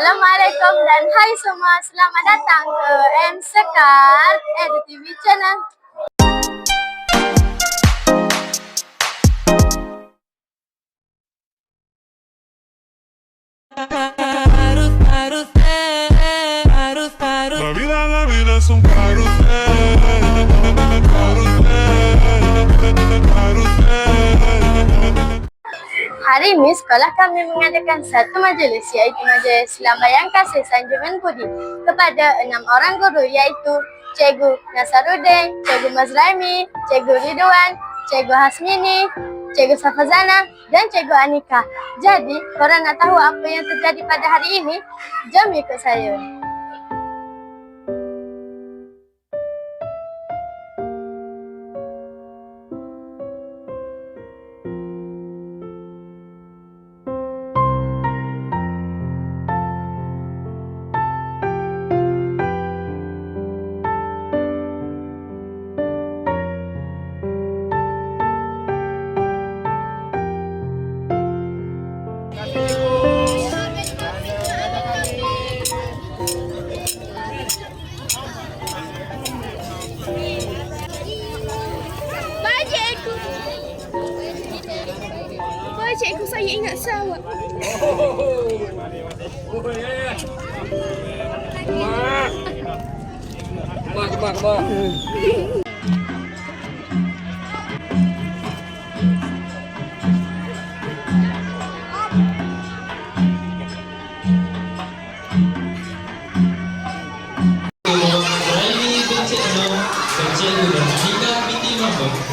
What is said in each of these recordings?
Assalamualaikum dan hai semua. Selamat datang ke M Sekar Edu TV Channel. La vida es un carrusel. Hari ini sekolah kami mengadakan satu majlis iaitu Majlis Lambayan Kasih Sanjungan Budi kepada 6 orang guru iaitu Cikgu Nasaruddin, Cikgu Mazlaimi, Cikgu Ridwan, Cikgu Hasmini, Cikgu Safazana dan Cikgu Anika. Jadi, korang nak tahu apa yang terjadi pada hari ini? Jom ikut saya. Cikgu, saya ingat sawak. Kemar.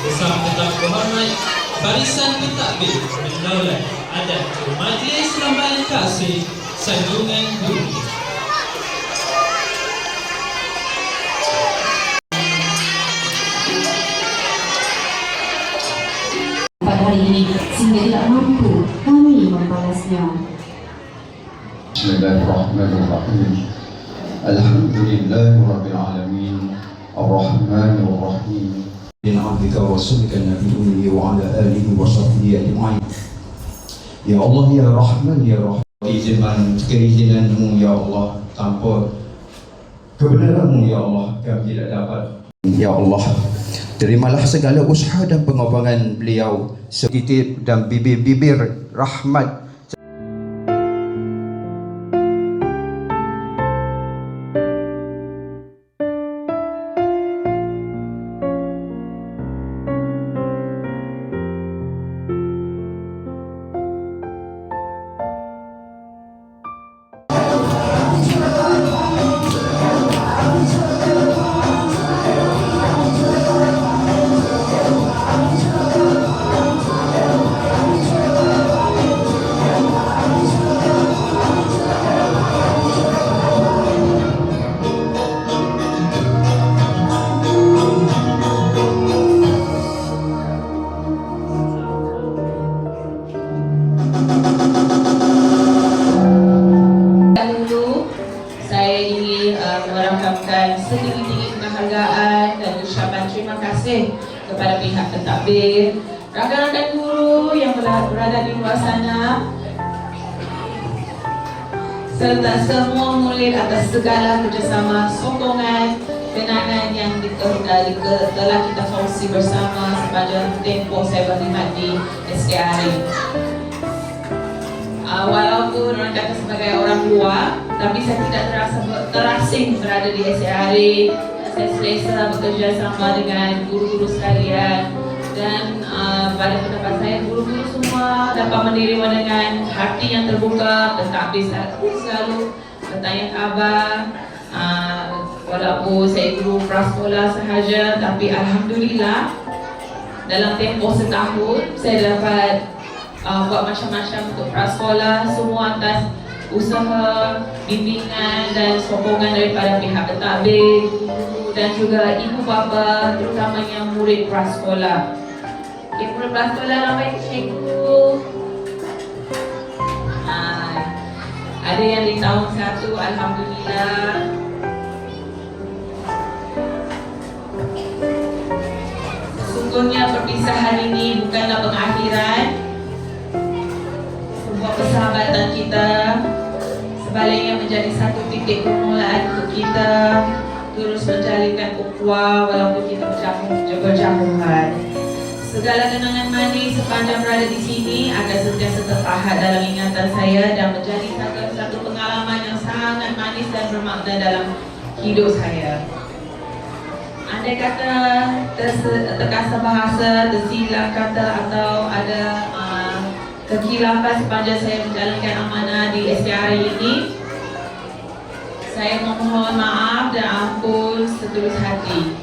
Bersama tetap berhormat barisan pentadbir berdaulat adat Majlis Lambayan Kasih Sanjungan Budi. Pada hari ini sehingga tidak mampu kami membalasnya. Bismillahirrahmanirrahim. Alhamdulillahirabbil alamin. Ar-Rahmanir Rahim. Bin abdika rasulika nabiyyi wa ala alihi wa sahbihi ajma'in. Ya Allah ya Rahman ya Rahim. Keizinanmu ya Allah, tanpa kebenaranmu ya Allah kami tidak dapat. Ya Allah, terimalah segala usaha dan pengorbanan beliau sedikit dan bibir-bibir rahmat. Setinggi-tinggi penghargaan dan ucapan terima kasih kepada pihak pentadbir, rakan-rakan guru yang berada di luar sana, serta semua murid atas segala kerjasama, sokongan, kenangan yang telah kita kongsi bersama sepanjang tempoh saya berkhidmat di SKRI. Walaupun orang kata sebagai orang luar, tapi saya tidak terasing berada di SKRI. Saya selesa bekerja sama dengan guru-guru sekalian dan pada pendapat saya guru-guru semua dapat menerima dengan hati yang terbuka. Pentadbir selalu bertanya khabar. Walaupun saya guru prasekolah sahaja, tapi alhamdulillah dalam tempoh setahun saya dapat buat macam-macam untuk prasekolah, semua atas usaha, bimbingan dan sokongan daripada pihak pentadbir dan juga ibu bapa, terutamanya murid prasekolah. Murid prasekolah ramai cikgu. Ada yang di tahun 1, alhamdulillah. Sesungguhnya perpisahan ini bukanlah pengakhiran persahabatan kita, sebaliknya titik permulaan untuk kita terus menjalinkan ukhuwah walaupun kita berjauhan. Segala kenangan manis sepanjang berada di sini akan sentiasa terpahat dalam ingatan saya dan menjadi satu pengalaman yang sangat manis dan bermakna dalam hidup saya. Andai kata terkasar bahasa, tersilap kata atau ada kekhilafan sepanjang saya menjalankan amanah di SPRI ini, saya memohon maaf dan ampun setulus hati.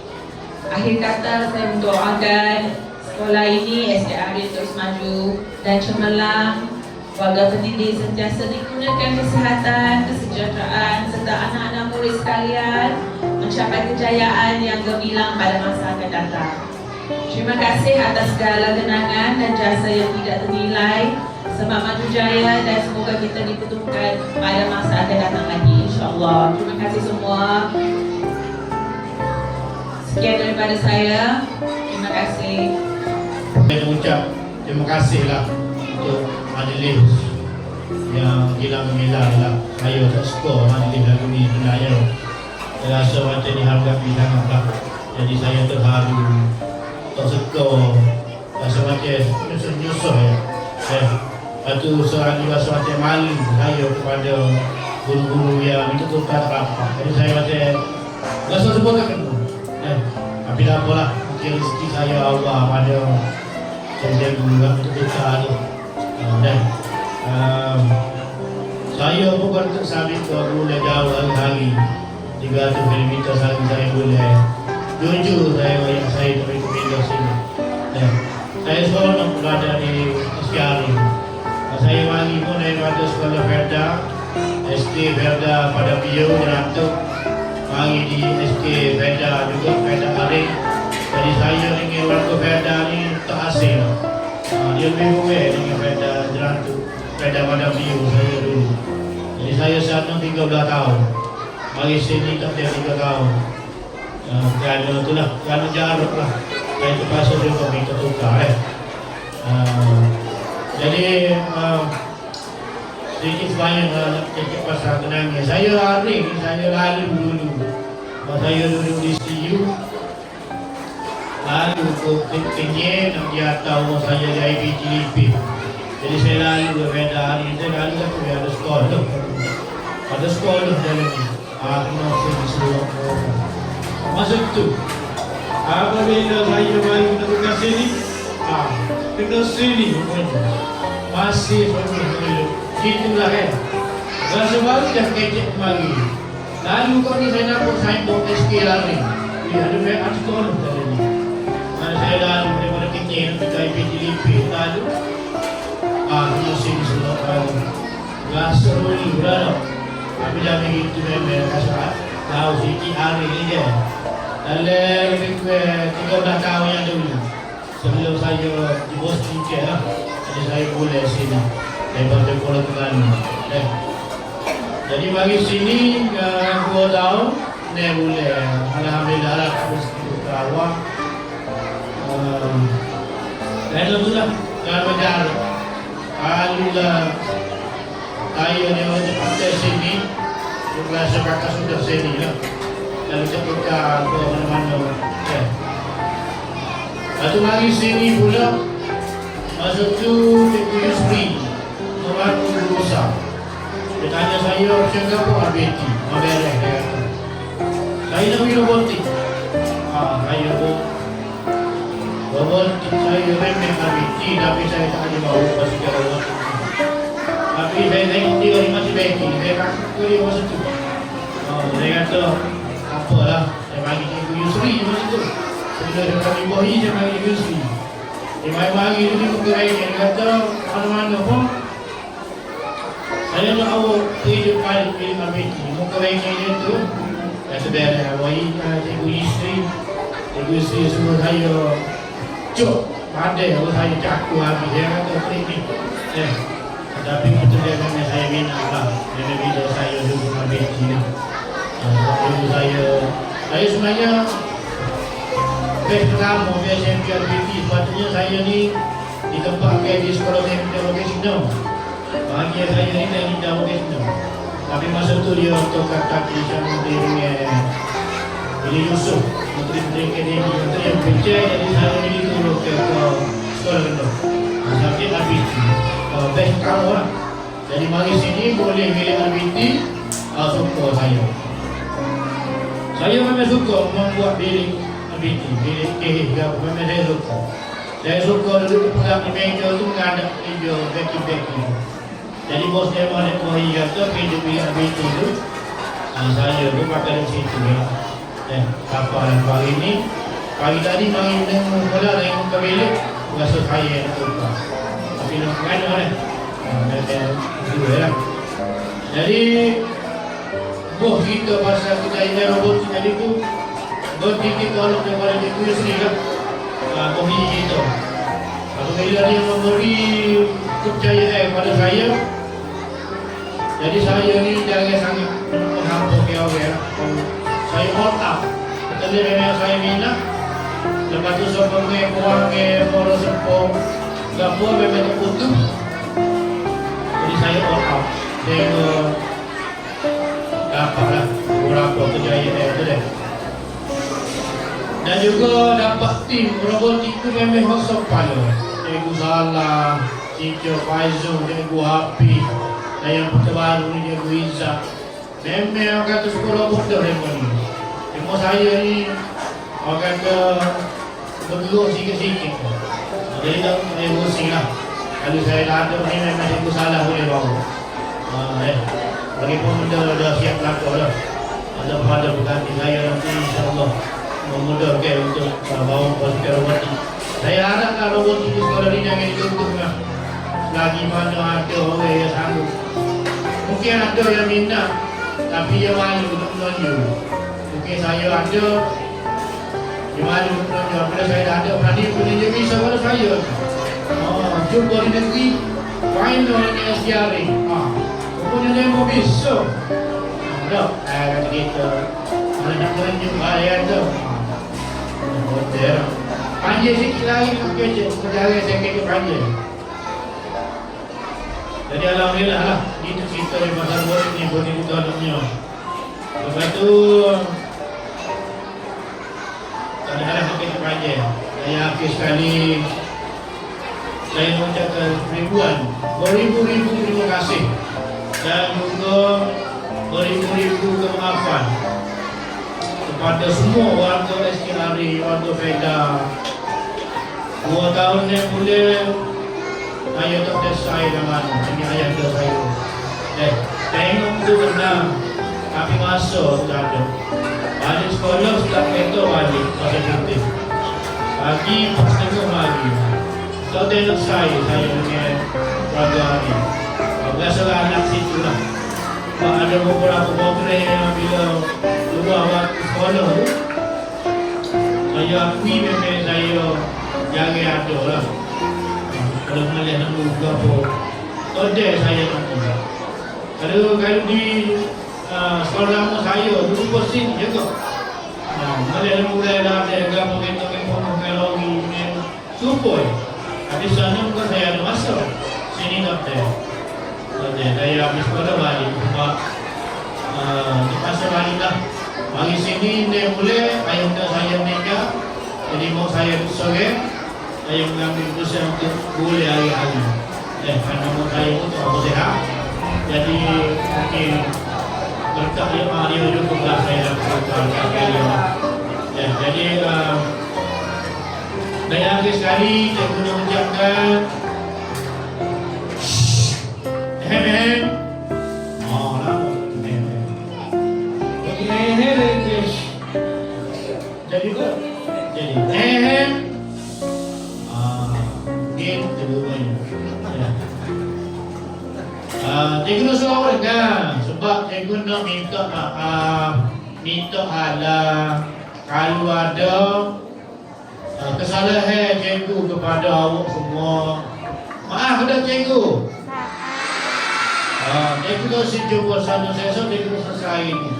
Akhir kata, saya mendoakan sekolah ini, SPRI terus maju dan cemerlang, warga pendidik sentiasa dikurniakan kesihatan, kesejahteraan serta anak-anak murid sekalian mencapai kejayaan yang gemilang pada masa akan datang. Terima kasih atas segala kenangan dan jasa yang tidak ternilai. Selamat maju jaya dan semoga kita dipertemukan pada masa akan datang lagi, insyaAllah. Terima kasih semua. Sekian daripada saya. Terima kasih. Saya mengucap terima kasihlah untuk majlis yang gila-gila lah. Saya tak skor majlis lagu ni sebenarnya. Saya rasa macam dihargai sangatlah. Jadi saya terharu, tak skor, rasa macam nyusuh ya. Lepas tu seorang juga rasa macam malu saya kepada guru-guru yang itu tukar apa. Jadi saya macam rasa semua tak kena. Tapi tak apalah, mungkin rezeki saya Allah pada saya juga untuk tukar tu. Dan saya pun kalau sambil ke boleh jauh hari-hari 300 km sehari saya boleh jujur saya terpindah sini. Dan saya seronok berada di SPRI. Saya mari pun daripada sekolah Verda, SK Verda pada Bio Rantuk, mari di SK Verda juga, Verda Arik. Jadi saya dengan warga Verda ni tak asing. Dia lebih aware dengan Verda Rantuk, Verda pada Bio saya dulu. Jadi saya sana 13 tahun. Mari sini tak ada 3 tahun. Kerana itulah, kerana jarak lah. Saya terpaksa juga minta tukar jadi sedikit banyak nak cakap pasal kenangan. Saya hari ni, saya lalu dulu. Saya duduk di CU. Lalu ke Kenyek, nak dia tahu saya di IPGP. Jadi saya lalu ke Verda hari ni, saya lalu ke ada sekolah tu. Ada sekolah tu dalam ni. Aku masih di seluruh orang. Masa itu, apabila saya baru ke sini, kena sini masih dulu. Itulah rasa baru dah kecek kemari. Lalu kau ni saya nampak signboard SK lari. Dia ada banyak artikel tadi ni. Mana saya lalu daripada Kenyek ke IPGP lalu. Kena sini semua orang. Rasa dulu berada. Tapi dah begitu memang rasa tahu sikit hari ni je. Dalam lebih kurang 13 tahun yang dulu. Sebelum saya di Boston ke lah. Jadi saya boleh sini daripada Kuala Terengganu. Jadi bagi sini 2 tahun ni boleh. Alhamdulillah lah terus ke awak. Dan itulah dalam berjalan. Alhamdulillah saya ni orang cepat sini. Dia rasa kakak sudah sini lah. Lalu cepat ke mana-mana. Lepas tu mari sini pula. Masa tu Cikgu Yusri orang guru besar. Dia tanya saya macam apa RBT. Bereh dia kata. Saya nak pergi robotik. Saya pun robotik saya remeh RBT. Tapi saya tak ada bawa pasal dia robotik. Tapi saya tengok dia masih baik. Saya kakak ke dia masa tu. Saya kata apalah. Saya bagi Cikgu Yusri masa tu. Bila kami bohi je mari Yusri. Dia mari dulu bergerai dia kata mana-mana pun saya nak awak hidupkan ilmu abadi. Muka baiknya dia tu kata dia bohi Cikgu Yusri. Cikgu Yusri suruh saya cuk pandai kalau saya caku habis. Dia kata kritik. Tapi itu dia memang saya minat lah. Dia memang saya dulu abadi ni. Dulu saya sebenarnya pertama dia champion BT. Sepatutnya saya ni ditempatkan di sekolah champion vocational. Bahagia saya ni dari Indah vocational. Tapi masa tu dia untuk kata macam menteri Ili Yusuf, menteri akademi, menteri yang bincang. Jadi saya ini turun ke sekolah rendah. Sampai RBT, best kamu lah. Jadi mari sini boleh pilih RBT, suka saya. Saya memang suka membuat bilik RBT, bilik KH, memang saya suka. Saya suka dulu pegang di meja tu mengadap meja backing. Jadi bos dia mana tuai kata meja bilik RBT tu, saya tu pakai di situ ya. Kapal pagi ni, pagi tadi mari dengan bola dengan ke bilik, rasa saya yang tukar. Tapi nak kena ni, dua lah. Jadi bos kita pasal kita ini robot tadi tu, berfikir kalau daripada itu sendiri lah. Bos ini kita. Apabila dia memberi kepercayaan kepada saya, jadi saya ni jangan sangat menghampuk ke orang. Saya all up. Betul memang saya minat. Lepas tu saya pergi kurang ke orang sepong. Gapur memang terputus. Jadi saya all up. Saya dapatlah beberapa kejayaan itu deh. Dan juga dapat tim robotik itu memang hosok pada. Cikgu Salah, Cikgu Faizul, Cikgu Hafi. Dan yang terbaru ni Cikgu Izzat. Memang kata sekolah muda mereka ni. Cuma saya ni orang kata bergerak sikit-sikit. Jadi tak saya pusing lah. Kalau saya dah ada ni memang Cikgu Salah boleh bawa. Lagipun dah siap lapor dah. Ada pada berganti saya nanti insyaAllah memudahkan untuk bawa pasukan robotik. Saya harapkan robotik di sekolah ni jangan ditutup lah. Lagi mana ada orang yang sanggup. Mungkin ada yang minat tapi dia malu untuk menunjuk. Mungkin saya ada, dia malu untuk menunjuk. Bila saya dah ada berani punya dia bisa pada saya. Jumpa di negeri, final dengan SDR. Kemudian dia mau bisa. Tak, kata kita mana nak menunjuk saya tu. Panjang sikit lagi nak kerja. Kerja saya kerja panjang. Jadi alhamdulillah lah. Itu cerita di pasal buat ni boleh kita adanya. Lepas tu kadang-kadang kita panjang. Saya akhir sekali saya mengucapkan ribuan, beribu-ribu terima kasih dan juga beribu-ribu kemaafan kepada semua warga SKRI, warga Feda. 2 tahun yang boleh saya tak selesai dengan ini ayah dia saya. Tengok tu benar, tapi masuk tak ada. Balik sekolah sudah kereta balik pasal cuti. Pagi setengah lagi. Tak tengok saya dengan keluarga ni. Biasalah anak situ lah. Ada beberapa program yang bila luar waktu sekolah tu, saya akui memang saya jaga ada lah. Kalau melihat nak buka apa, ada saya nanti. Kalau di sekolah lama saya, dulu pusing juga. Melihat mulai dah ada agama kita teknologi supaya. Habis sana bukan saya ada masuk. Sini tak ada. Saya habis sekolah balik. Sebab masa balik lah. Bagi sini dia boleh, ayah saya nikah. Jadi mau saya sore. Saya mengambil keputusan untuk boleh hari-hari. Karena saya untuk aku sehat. Jadi mungkin berkat dia juga berat saya lakukan. Jadi saya akhir sekali saya guna ucapkan Ahem. Jadi ke? Jadi Ahem. Cikgu nak suruh orang kan? Sebab cikgu nak minta maaf, minta halang kalau ada kesalahan cikgu kepada awak semua. Maaf dah cikgu. Cikgu dah sejumpa sana saya cikgu selesai ini.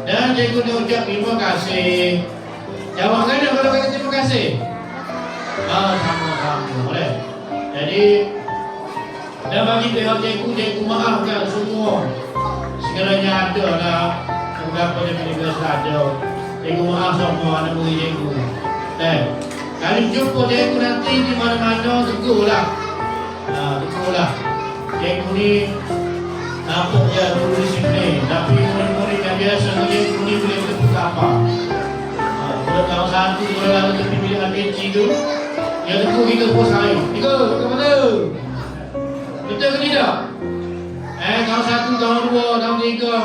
Dan cikgu dah ucap terima kasih. Jawab kan kalau kata terima kasih? Sama-sama boleh. Jadi dan bagi pihak cikgu maafkan semua Sekiranya ada lah beberapa daripada biasa ada. Cikgu maaf semua anak murid cikgu. Kalau jumpa cikgu nanti di mana-mana tegurlah. Tegurlah. Cikgu ni nampak dia guru disiplin, tapi murid-murid yang biasa dengan cikgu ni boleh bertukar apa. Kalau tahun satu, kalau lalu tepi bilik APC tu, dia tegur kita pos hari. Tiga, ke mana? Betul ke tidak? Tahun satu, tahun dua, tahun tiga.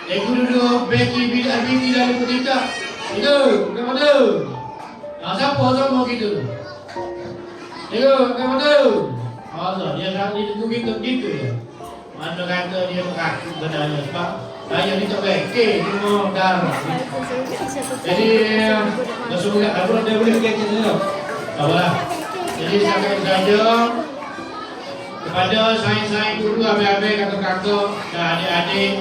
Cikgu duduk beki bilik APC dah lupa tidak. Tiga, ke mana? Siapa sama kita? Tiga, ke mana? Dia tak tegur kita begitu je. Mana kata dia mengaku benarnya sebab saya ni tak baik. Cuma darah. Jadi semua aku dah boleh fikir macam tu. Apalah. Jadi saya saja kepada sains-sains guru, abang-abang, kakak-kakak dan adik-adik,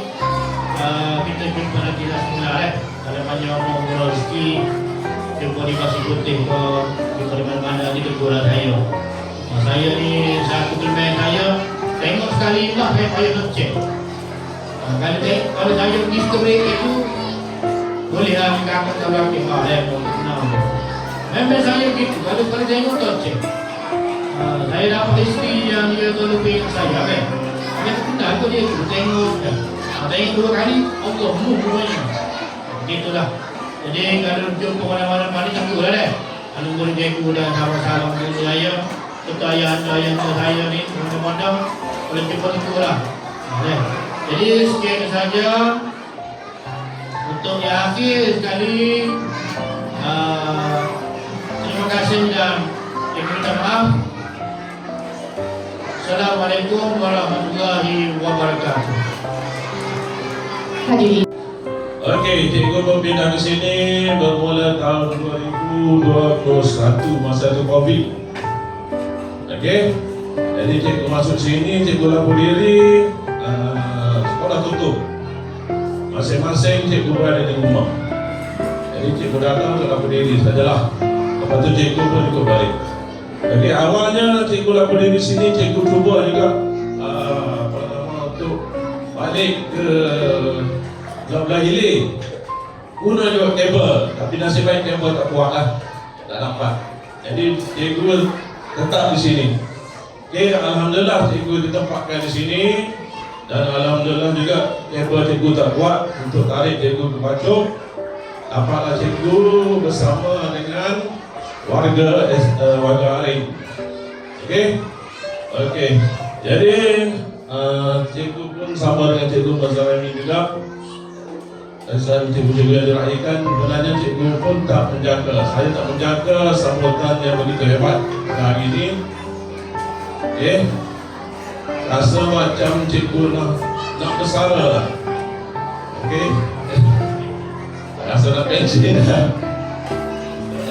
kita jumpa nanti lah semula Kalau banyak orang guru rezeki, jumpa di Pasir Putih ke, jumpa di mana-mana nanti tegur saya. Saya ni satu kelemahan saya, tengok sekali lah saya payah nak cek. Kalau saya pergi story itu, boleh lah kita akan kalau kita kenal. Memang saya gitu, kalau tengok tak cek. Saya dapat isteri yang dia terlalu pengen saya kan. Saya kenal tu dia tu, tengok. Tengok dua kali, Allah semuanya. Begitulah. Jadi kalau jumpa mana-mana tak boleh lah. Kalau boleh cikgu dan salam-salam ke saya. Serta ayah-ayah saya ni mana-mana boleh jumpa tu lah. Jadi sekian saja untuk yang akhir sekali. Terima kasih dan minta maaf. Assalamualaikum warahmatullahi wabarakatuh. Hadirin Okey, cikgu berpindah ke sini bermula tahun 2021 masa tu Covid. Okey, jadi cikgu masuk sini, cikgu lapor diri, sekolah tutup. Masing-masing cikgu berada di rumah. Jadi cikgu datang untuk lapor diri sajalah. Lepas tu cikgu pun ikut balik. Jadi awalnya cikgu lapor diri sini, cikgu cuba juga untuk balik ke belah hilir. Guna juga kabel, tapi nasib baik kabel tak kuat lah, tak dapat. Jadi cikgu tetap di sini. Okey, alhamdulillah cikgu ditempatkan di sini dan alhamdulillah juga kabel cikgu tak kuat untuk tarik cikgu ke Bacok. Dapatlah cikgu bersama dengan warga Aring. Okey. Jadi cikgu pun sama dengan cikgu Mazlami juga. Dan cikgu-cikgu yang diraikan, sebenarnya cikgu pun tak menjaga. Saya tak menjaga sambutan yang begitu hebat hari ini. Okey. Rasa macam cikgu nak bersara lah. Okey. Rasa nak pension lah.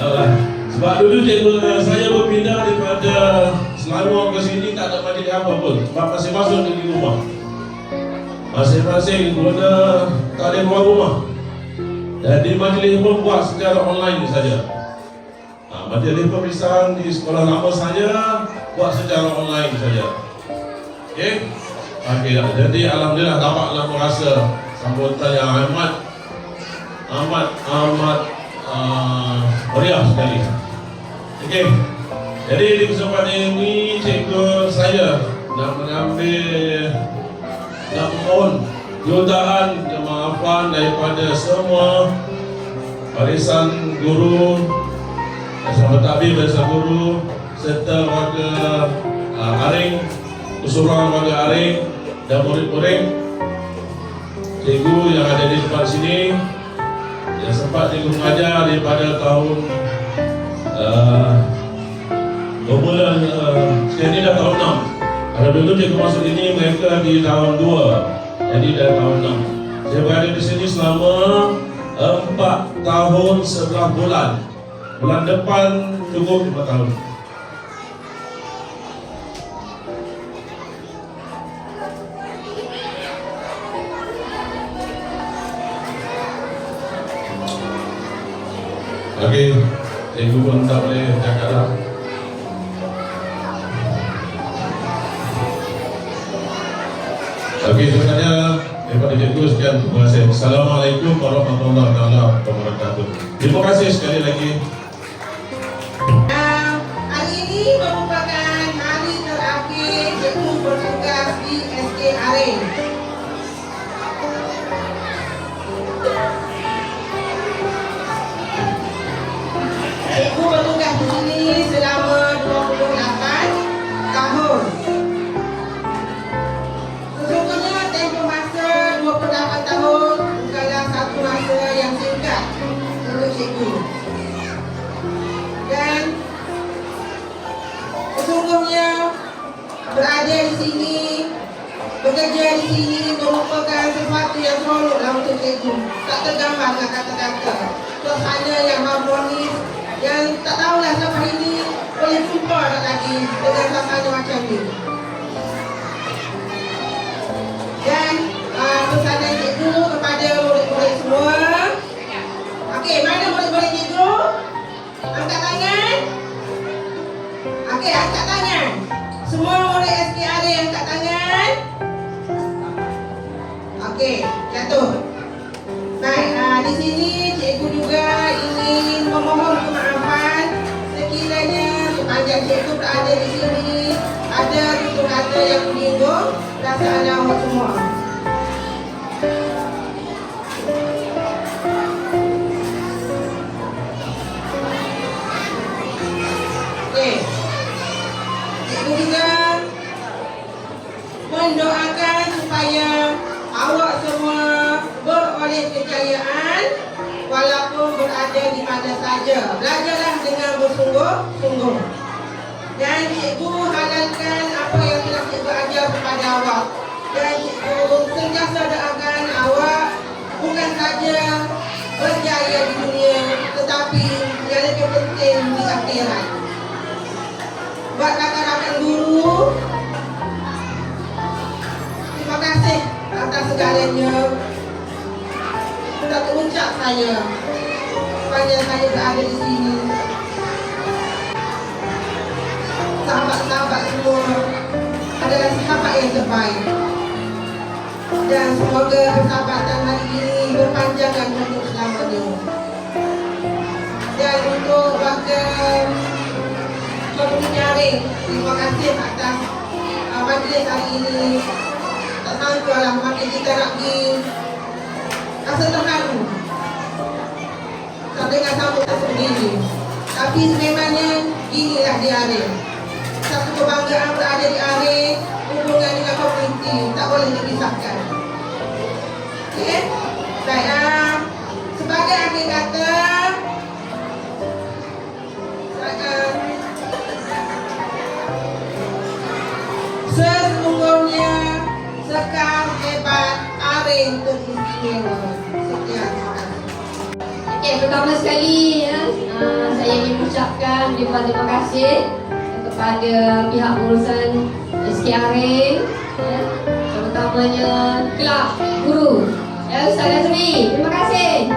Tak lah. Sebab dulu cikgu saya berpindah daripada Selangor ke sini tak ada majlis apa pun. Sebab masih masuk di rumah. Masing-masing guna talian luar rumah. Jadi majlis pun buat secara online saja. Majlis pemeriksaan di sekolah lama saya buat secara online saja. Okey. Jadi alhamdulillah dapatlah merasa sambutan yang amat meriah sekali. Okey. Jadi di kesempatan ini cikgu saya nak mohon jutaan kemaafan daripada semua barisan guru, sahabat tabib, barisan guru serta warga Aring, usuran warga Aring dan murid-murid cikgu yang ada di depan sini yang sempat cikgu mengajar daripada tahun bermula sekarang ni dah tahun 6. Kalau dulu cikgu masuk ini mereka di tahun 2, jadi dah tahun 6. Saya berada di sini selama 4 tahun 11 bulan. Bulan depan cukup 5 tahun. Okey, cikgu pun tak boleh cakap lah. Okey, sebenarnya kepada cikgu. Sekian, terima kasih. Assalamualaikum warahmatullahi wabarakatuh. Terima kasih sekali lagi. Hari ini merupakan hari terakhir cikgu bertugas di SKRA. Cikgu bertugas di sini selama 28 tahun. Sesungguhnya tempoh masa 28 tahun bukanlah satu masa yang singkat untuk cikgu. Dan sesungguhnya berada di sini, bekerja di sini merupakan sesuatu yang seronoklah untuk cikgu. Tak tergambar dengan kata-kata. Suasana yang harmonis, yang tak tahulah selepas ini boleh jumpa tak lagi dengan suasana macam ni. Dan pesanan cikgu kepada murid-murid semua. Okey, mana murid-murid cikgu? Angkat tangan. Okey, angkat tangan. Semua murid SKRA angkat tangan. Okey, jatuh. Baik, di sini cikgu juga ingin memohon kemaafan sekiranya sepanjang cikgu berada di sini ada tutur kata yang menyinggung perasaan awak semua. Okey. Cikgu juga mendoakan supaya awak semua beroleh kejayaan walaupun berada di mana saja. Belajarlah dengan bersungguh-sungguh. Dan cikgu halalkan apa yang telah cikgu ajar kepada awak. Dan cikgu sentiasa doakan awak bukan saja berjaya di dunia, tetapi yang lebih penting di akhirat. Buat rakan-rakan guru, terima kasih atas segalanya. Tak terucap saya sepanjang saya berada di sini. Sahabat-sahabat semua adalah sahabat yang terbaik. Dan semoga persahabatan hari ini berpanjangan untuk selamanya. Dan untuk wakil komisi nyaring, terima kasih atas majlis hari ini. Tak sangka lah makin kita nak pergi rasa terharu tak dengar sambutan sebegini. Tapi sebenarnya inilah di ARE. Satu kebanggaan berada di ARE, hubungan dengan komuniti tak boleh dipisahkan. Okey? Baik, sebagai akhir kata, sesungguhnya sekar hebat ARE teristimewa. Sekian, terima kasih. Okey, pertama sekali saya ingin mengucapkan terima kasih kepada pihak pengurusan SKRA, terutamanya kelab guru. Ustaz Azmi, terima kasih.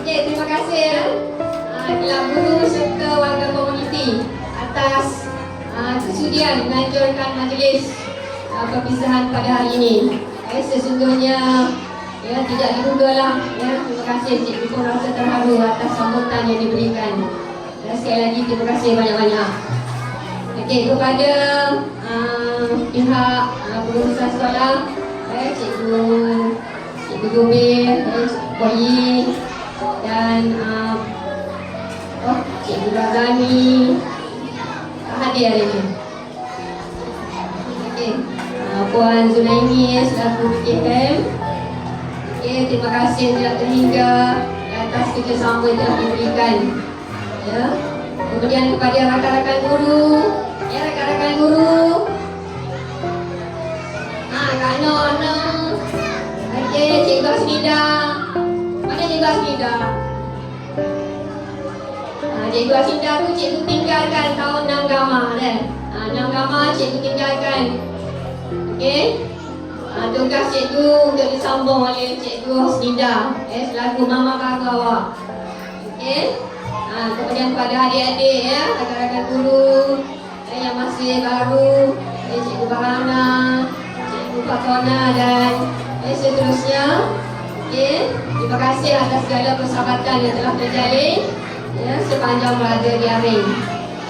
Okey, terima kasih kelab guru serta warga komuniti atas kesudian menganjurkan majlis perpisahan pada hari ini. Sesungguhnya tidak didugalah. Terima kasih cikgu pun rasa terharu atas sambutan yang diberikan. Sekali lagi terima kasih banyak-banyak. Okey, kepada pihak pengurusan sekolah, cikgu Gubir, cikgu Koyi dan cikgu Razani hadir hari ini. Okey, Puan Zunaimi selaku PKM. Okey, terima kasih tidak terhingga atas kerjasama yang telah diberikan. Ya. Kemudian kepada rakan-rakan guru, rakan-rakan guru. Kak Nona. Okey, Cikgu Asnida. Mana Cikgu Asnida? Cikgu Asnida tu cikgu tinggalkan tahun 6 Gama kan. 6 Gama cikgu tinggalkan. Okey. Tugas cikgu untuk disambung oleh Cikgu Asnida selaku mama bangga awak. Okey. Kemudian kepada adik-adik rakan-rakan guru yang masih baru, Cikgu Barana, Cikgu Fatona dan seterusnya. Okey, terima kasih atas segala persahabatan yang telah terjalin ya, sepanjang berada di Aring.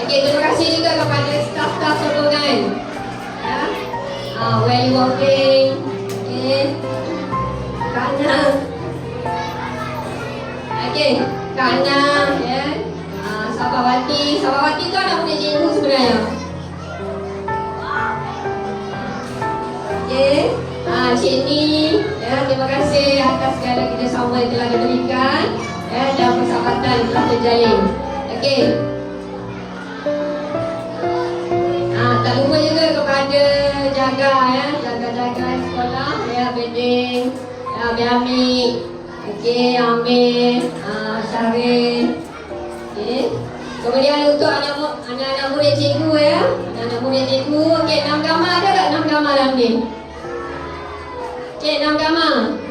Okey, terima kasih juga kepada staf-staf sokongan. Ya. Well working. Okey. Kana. Okey, Kana ya. Sabawati tu anak murid cikgu sebenarnya. Okey. Cik Ni, ya, terima kasih atas segala kerjasama yang telah diberikan ya, dan persahabatan yang telah terjalin. Okey. Tak lupa juga kepada jaga ya, jaga-jaga sekolah ya, Beding, ya, Biami, okey, Amir, Syarif. Okey. Kemudian untuk anak-anak murid cikgu ya, anak-anak murid cikgu, okey, 6 gambar ada tak 6 gambar dalam ni? Okey, 6 gambar.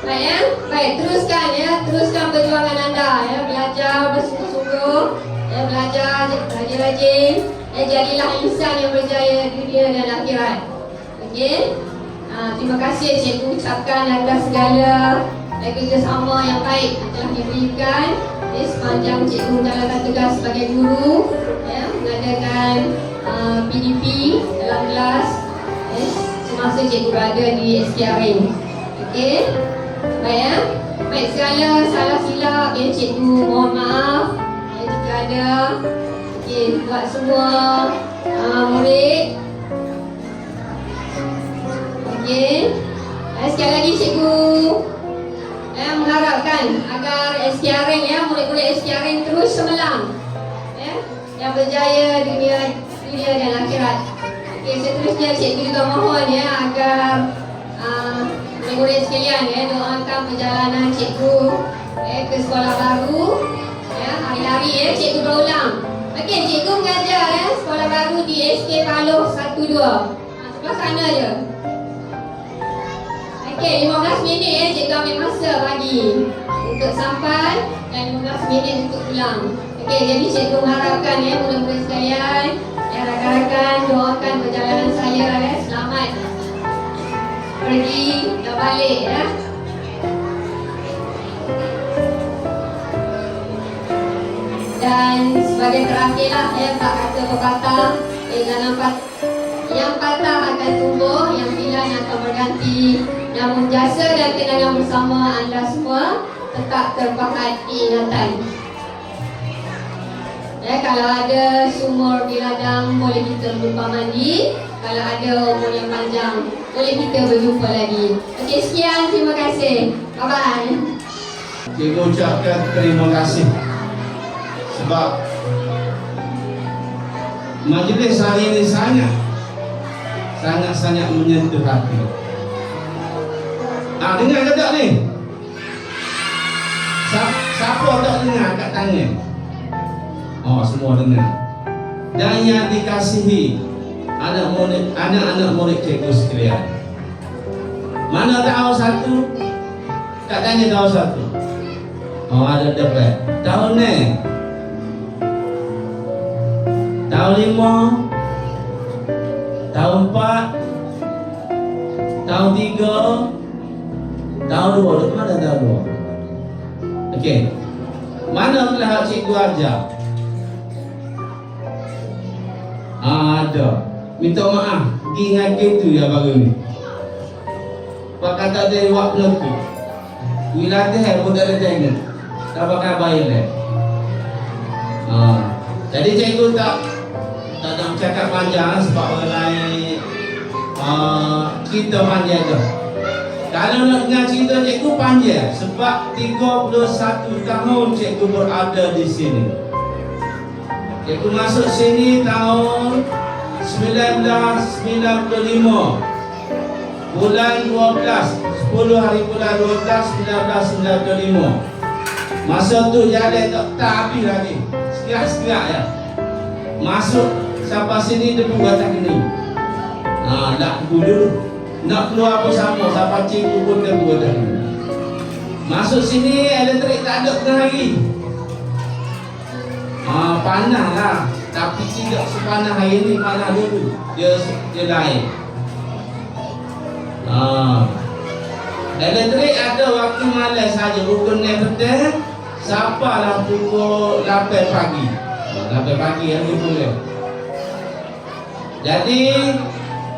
Baik ya, baik, teruskan ya, teruskan perjuangan anda ya, belajar bersungguh-sungguh, ya, belajar rajin-rajin, ya, jadilah insan yang berjaya di dunia dan akhirat. Okey. Terima kasih cikgu ucapkan atas segala kerjasama yang baik yang telah diberikan ya, sepanjang cikgu menjalankan tugas sebagai guru ya, mengadakan PDP dalam kelas ya, semasa cikgu berada di SKRN. Okey. Baik ya. Baik, segala salah silap ya, cikgu mohon maaf ya, jika ada. Okey, buat semua murid. Okey. Sekali lagi cikgu mengharapkan agar SKRN ya, murid-murid SKRN terus cemerlang ya, yang berjaya dunia dan akhirat. Okey, seterusnya cikgu juga mohon ya agar murid-murid sekalian ya, doakan perjalanan cikgu ke sekolah baru ya, hari-hari ya cikgu berulang. Okey, cikgu mengajar ya, sekolah baru di SK Paloh 1-2. Sebelah sana je. Okey, 15 minit ya, cikgu ambil masa pagi untuk sampai dan 15 minit untuk pulang. Okey, jadi cikgu mengharapkan ya, murid-murid sekalian ya, rakan-rakan doakan perjalanan saya ya, selamat pergi dan balik ya. Dan sebagai terakhirlah ya, tak kata pepatah dalam yang patah akan tumbuh, yang hilang akan berganti. Namun jasa dan kenangan bersama anda semua tetap terpahat di ingatan. Ya, kalau ada sumur di ladang boleh kita berlumpah mandi. Kalau ada umur yang panjang boleh kita berjumpa lagi. Okey, sekian, terima kasih. Bye bye. Cikgu ucapkan terima kasih sebab majlis hari ini sangat menyentuh hati. Dengar ke tak ni? Siapa tak dengar kat tangan? Oh, semua dengar. Dan yang dikasihi anak-anak murid cikgu sekalian. Mana tahu satu? Tak tanya tahu satu. Oh, ada dapat. Tahun ni. Tahun 5. Tahun 4. Tahun 3. Tahun 2. Mana tahun 2? Okey. Mana telah cikgu ajar? Ada. Minta maaf. Pergi ngaji tu ya baru ni. Pak kata dia buat peluk. Wilayah pun tak ada tengok. Tak pakai baik lah. Jadi cikgu tak nak bercakap panjang sebab orang lain kita panjang tu. Kalau nak dengar cerita cikgu panjang sebab 31 tahun cikgu berada di sini. Cikgu masuk sini tahun 1995 bulan 12, 10 hari bulan 12 1995. Masa tu jalan tak habis lagi, sekirak-sekirak ya. Masuk sampai sini debu batang ini. Tak debu dulu. Nak keluar pun sama, sampai cikgu pun debu batang ini. Masuk sini elektrik tak ada tengah hari. Panas lah, tapi tidak sepanas hari ini, panas dulu. Dia lain. Elektrik ada waktu malam saja, pukul 6 petang sampailah pukul 8 pagi. 8 pagi hari boleh. Jadi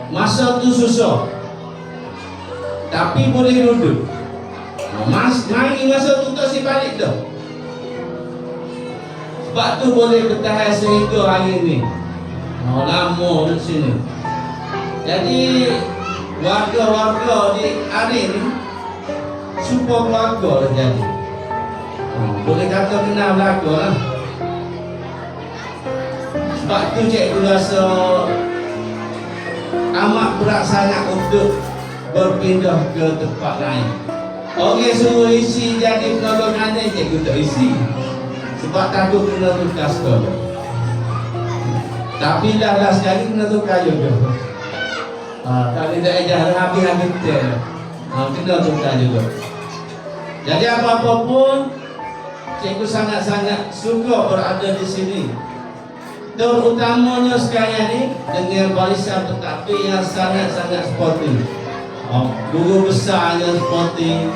masa tu susah, tapi boleh duduk. Mari masa tu tak si balik dah. Sebab tu boleh bertahan sehingga hari ni. Lama di sini. Jadi warga-warga di hari ni super keluarga dah jadi. Boleh kata kenal belaka lah. Sebab tu cikgu rasa amat berat sangat untuk berpindah ke tempat lain. Orang suruh isi jadi penolong anak, cikgu tak isi. Sebab takut kena tukar sekolah. Tapi dah sekali kena tukar juga. Tak boleh tak ajar habis-habis dia. Kena tukar juga. Jadi apa-apa pun, cikgu sangat-sangat suka berada di sini. Terutamanya sekarang ni dengan barisan pentadbir yang sangat-sangat sportif. Guru besarnya sportif,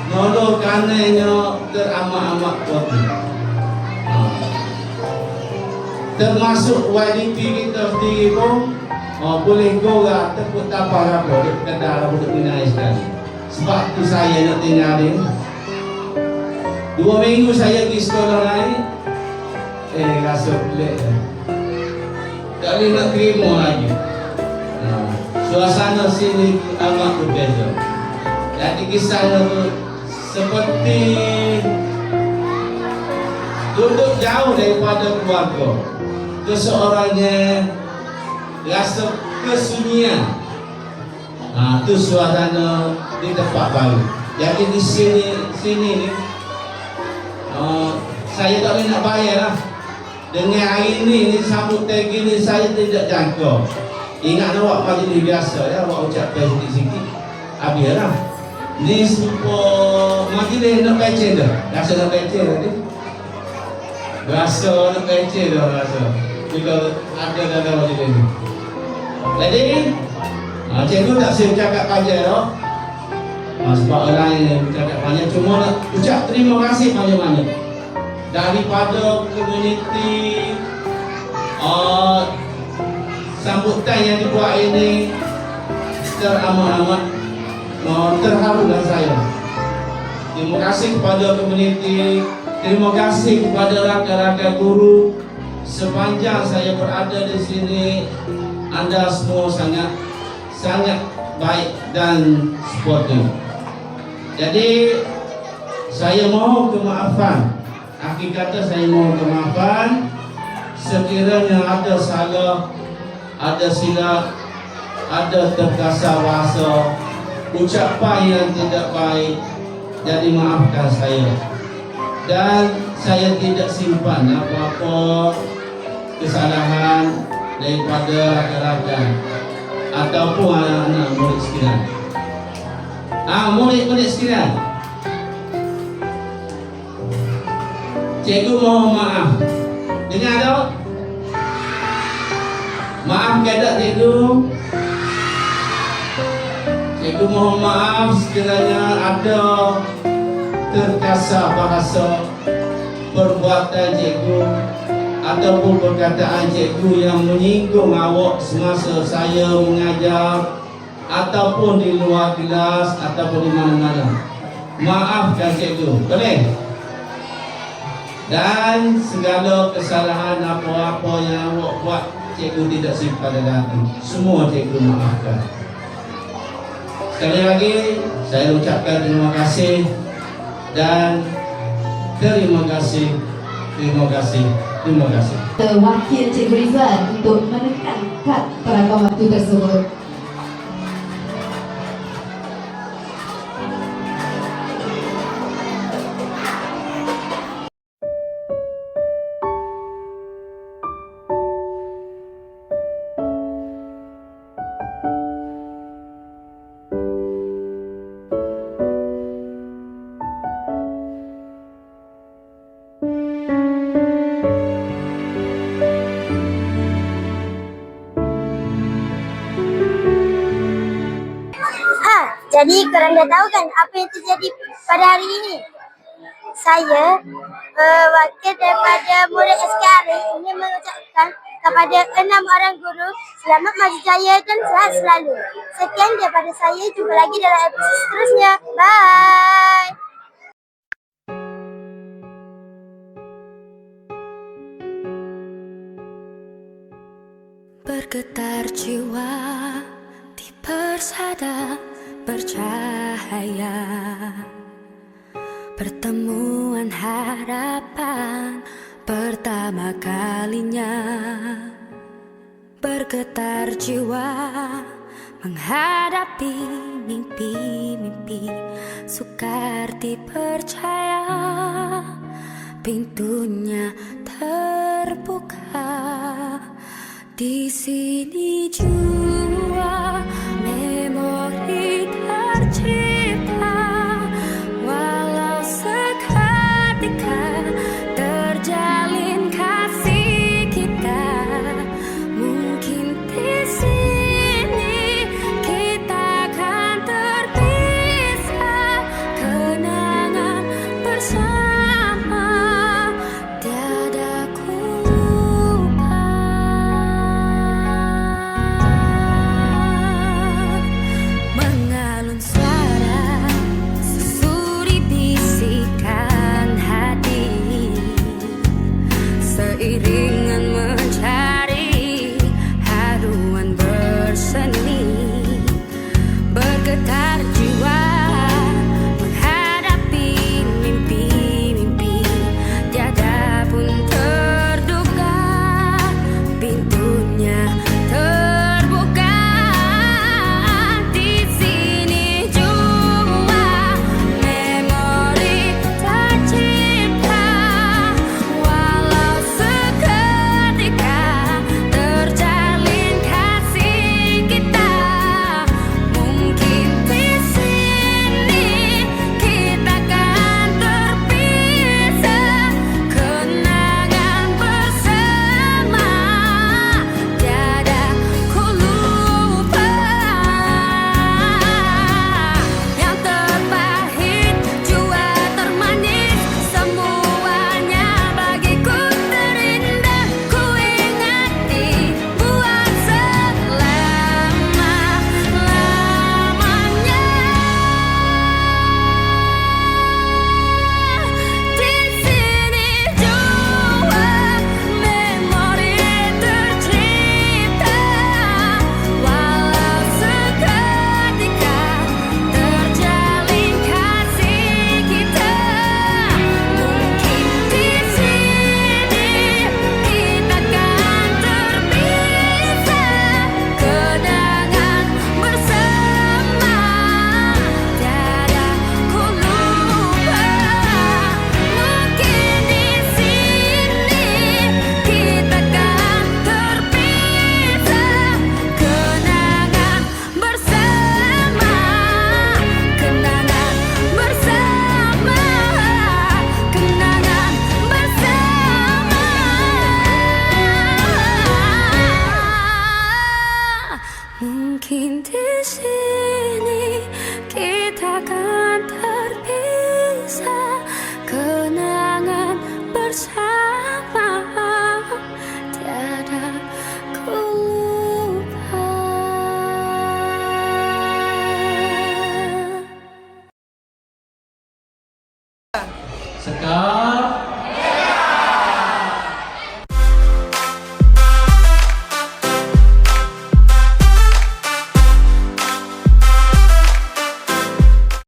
nolong kanannya teramat-amat sportif. Termasuk YDP kita sendiri pun boleh gorak tepuk tapak apa di kedai untuk dinai sekali. Sebab tu saya nak tinggal ni. 2 minggu saya pergi sekolah lain, rasa pelik. Tak boleh nak terima lagi. Suasana sini amat berbeza. Jadi kisahnya tu seperti duduk jauh daripada keluarga. Seseorangnya rasa kesunyian. Tu suasana di tempat baru. Jadi di sini ni saya tak boleh nak bayar lah. Dengan hari ni sambut tagi ni saya tidak jangka. Ingat awak majlis biasa ya, awak ucapkan sikit-sikit. Habislah. Ni super majlis nak pecah dah. Rasa nak pecah tadi. Rasa nak pecah dah rasa. Bila ada dalam majlis ni. Jadi cikgu tak saya bercakap panjang dah. Sebab orang yang bercakap panjang, cuma nak ucap terima kasih banyak-banyak daripada komuniti. Sambutan yang dibuat ini teramat-amat terharu dan saya. Terima kasih kepada komuniti, terima kasih kepada rakan-rakan guru. Sepanjang saya berada di sini, anda semua sangat baik dan sportif. Jadi saya mohon kemaafan. Hakikatnya saya mohon kemaafan sekiranya ada salah, ada silap, ada terkasar bahasa, ucapan yang tidak baik. Jadi maafkan saya. Dan saya tidak simpan apa-apa kesalahan daripada rakan-rakan ataupun anak-anak murid sekalian. Murid-murid sekalian, cikgu mohon maaf. Dengar tak? Maaf keadaan cikgu. Cikgu mohon maaf sekiranya ada terkasar bahasa, perbuatan cikgu ataupun perkataan cikgu yang menyinggung awak semasa saya mengajar ataupun di luar kelas ataupun di mana-mana. Maafkan cikgu, boleh? Dan segala kesalahan apa-apa yang awak buat, cikgu tidak simpan dalam hati. Semua cikgu maafkan. Sekali lagi saya ucapkan terima kasih dan terima kasih. Wakil Cikgu Rizwan untuk menekan kad perangkat waktu tersebut. Jadi korang dah tahu kan apa yang terjadi pada hari ini? Saya wakil daripada murid SKR ingin mengucapkan kepada 6 orang guru selamat maju jaya dan sehat selalu. Sekian daripada saya, jumpa lagi dalam episod seterusnya. Bye. Bergetar jiwa di persada bercahaya, pertemuan harapan pertama kalinya. Bergetar jiwa menghadapi mimpi-mimpi, sukar dipercaya pintunya terbuka. Di sini jua memori tercipta, walau seketika terjalin kasih kita. Mungkin di sini kita akan terpisah, kenangan bersama tiada ku lupa. Mengalun suara sesuri bisikan hati, seiringan mencari haruan berseni. Bergetar jiwa menghadapi mimpi-mimpi, tiada pun terduga pintunya terbuka. Di sini jua memori tercipta, walau seketika terjalin kasih kita. Mungkin di sini kita akan terpisah, kenangan bersama tiada ku lupa. Yang terpahit jua termanis, semuanya bagiku terindah. Ku ingati buat selama-lamanya. Di sini jua memori tercipta, walau seketika terjalin kasih kita. Mungkin di sini kita akan terpisah, kenangan bersama tiada ku lupa. Mungkin di sini kita akan terpisah, kenangan bersama, kenangan bersama, kenangan bersama. Mungkin di sini kita akan terpisah, kenangan bersama tiada ku lupa. Sekar